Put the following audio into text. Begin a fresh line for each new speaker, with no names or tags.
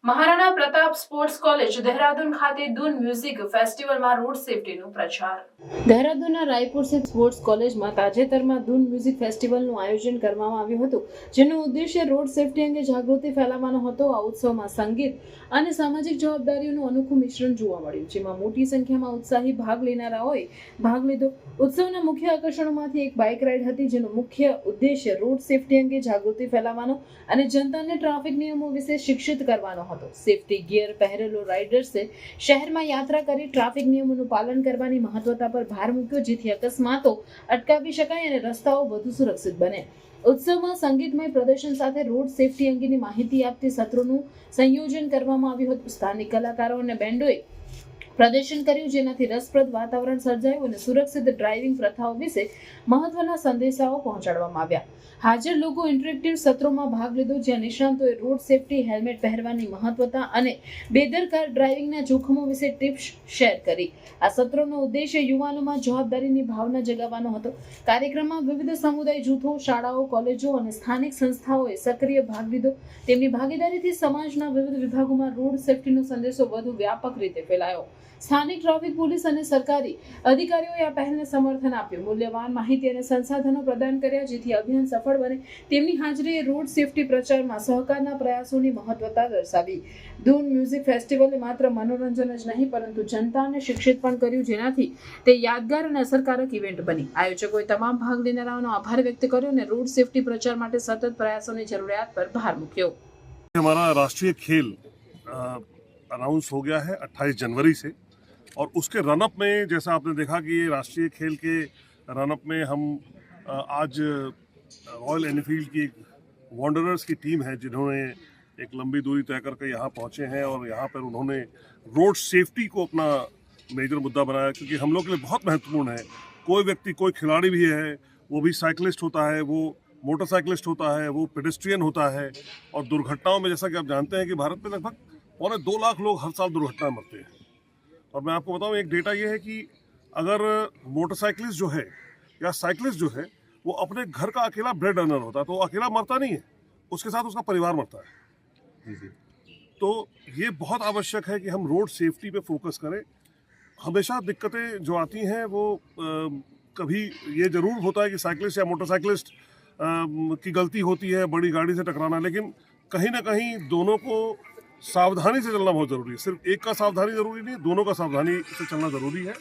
Maharana Pratap sports college Dehradun ખાતે Doon music ફેસ્ટિવલમાં road સેફટીનો પ્રચાર. દહેરાદૂનના રાયપુર સ્થિત સ્પોર્ટ્સ કોલેજમાં તાજેતરમાં દૂન મ્યુઝિક ફેસ્ટિવલનું આયોજન કરવામાં આવ્યું હતું, જેનો ઉદ્દેશ્ય રોડ સેફટી અંગે જાગૃતિ ફેલાવવાનો હતો. આ ઉત્સવમાં સંગીત અને સામાજિક જવાબદારીઓનું અનોખું મિશ્રણ જોવા મળ્યું, જેમાં મોટી સંખ્યામાં ઉત્સાહી ભાગ લેનારાઓએ ભાગ લીધો. ઉત્સવના મુખ્ય આકર્ષણોમાંથી એક બાઇક રાઇડ હતી, જેનો મુખ્ય ઉદ્દેશ્ય રોડ સેફટી અંગે જાગૃતિ ફેલાવવાનો અને જનતાને ટ્રાફિક નિયમો વિશે શિક્ષિત કરવાનો હતો. સેફટી ગિયર પહેરેલો રાઇડર્સે શહેરમાં યાત્રા કરી ટ્રાફિક નિયમોનું પાલન કરવાની મહત્વતા પર ભાર મૂક્યો, જેથી અકસ્માતો અટકાવી શકાય અને રસ્તાઓ વધુ સુરક્ષિત બને. ઉત્સવમાં સંગીતમય પ્રદર્શન સાથે રોડ સેફટી અંગેની માહિતી આપતી સત્રોનું સંયોજન કરવામાં આવ્યું હતું. સ્થાનિક કલાકારો અને બેન્ડોએ પ્રદર્શન કર્યું, જેનાથી રસપ્રદ વાતાવરણ સર્જાયું અને સુરક્ષિત ડ્રાઇવિંગ પ્રથાઓ વિશે મહત્વના સંદેશાઓ પહોંચાડવામાં આવ્યા. હાજર લોકો ઇન્ટરેક્ટિવ સત્રોમાં ભાગ લીધો, જ્યાં નિષ્ણાતોએ રોડ સેફટી, હેલ્મેટ પહેરવાની મહત્વતા અને બેદરકાર ડ્રાઇવિંગના જોખમો વિશે ટિપ્સ શેર કરી. આ સત્રોનો ઉદ્દેશ્ય યુવાનોમાં જવાબદારીની ભાવના જગાવવાનો હતો. કાર્યક્રમમાં વિવિધ સમુદાય જૂથો, શાળાઓ, કોલેજો અને સ્થાનિક સંસ્થાઓએ સક્રિય ભાગ લીધો. તેમની ભાગીદારીથી સમાજના વિવિધ વિભાગોમાં રોડ સેફટીનો સંદેશો વધુ વ્યાપક રીતે ફેલાયો. સ્થાનિક ટ્રાફિક પોલીસ અને સરકારી અધિકારીઓએ આ પહેલને સમર્થન આપ્યું, મૂલ્યવાન માહિતી અને સંસાધનો પ્રદાન કર્યા, જેથી અભિયાન સફળ બને. તેમની હાજરીએ રોડ સેફટી પ્રચારમાં સહકારના પ્રયાસોની મહત્વતા દર્શાવી. દૂન મ્યુઝિક ફેસ્ટિવલે માત્ર મનોરંજન જ નહીં, પરંતુ જનતાને શિક્ષિત પણ કર્યું, જેનાથી તે યાદગાર અને અસરકારક ઇવેન્ટ બની. આયોજકોએ તમામ ભાગ લેનારાઓનો આભાર વ્યક્ત કર્યો અને રોડ સેફટી પ્રચાર માટે સતત પ્રયાસોની જરૂરિયાત પર ભાર મૂક્યો.
हमारा राष्ट्रीय खेल अनाउंस हो गया है 28 जनवरी से, और उसके रनअप में जैसा आपने देखा कि ये राष्ट्रीय खेल के रनअप में हम आज रॉयल एनफील्ड की वॉन्डरर्स की टीम है, जिन्होंने एक लंबी दूरी तय करके यहाँ पहुँचे हैं और यहाँ पर उन्होंने रोड सेफ्टी को अपना मेजर मुद्दा बनाया, क्योंकि हम लोग के लिए बहुत महत्वपूर्ण है. कोई व्यक्ति, कोई खिलाड़ी भी है, वो भी साइकिलिस्ट होता है, वो मोटरसाइकिलिस्ट होता है, वो पेडेस्ट्रियन होता है, और दुर्घटनाओं में जैसा कि आप जानते हैं कि भारत में लगभग 2.25 लाख लोग हर साल दुर्घटना में मरते हैं. और मैं आपको बताऊं, एक डेटा ये है कि अगर मोटरसाइकिलिस्ट जो है या साइकिलिस्ट जो है, वो अपने घर का अकेला ब्रेड अर्नर होता है, तो वो अकेला मरता नहीं है, उसके साथ उसका परिवार मरता है. तो ये बहुत आवश्यक है कि हम रोड सेफ्टी पे फोकस करें. हमेशा दिक्कतें जो आती हैं वो कभी ये ज़रूर होता है कि साइकिलिस्ट या मोटरसाइकिलिस्ट की गलती होती है बड़ी गाड़ी से टकराना, लेकिन कहीं ना कहीं दोनों को सावधानी से चलना बहुत ज़रूरी है. सिर्फ एक का सावधानी ज़रूरी नहीं, दोनों का सावधानी से चलना ज़रूरी है.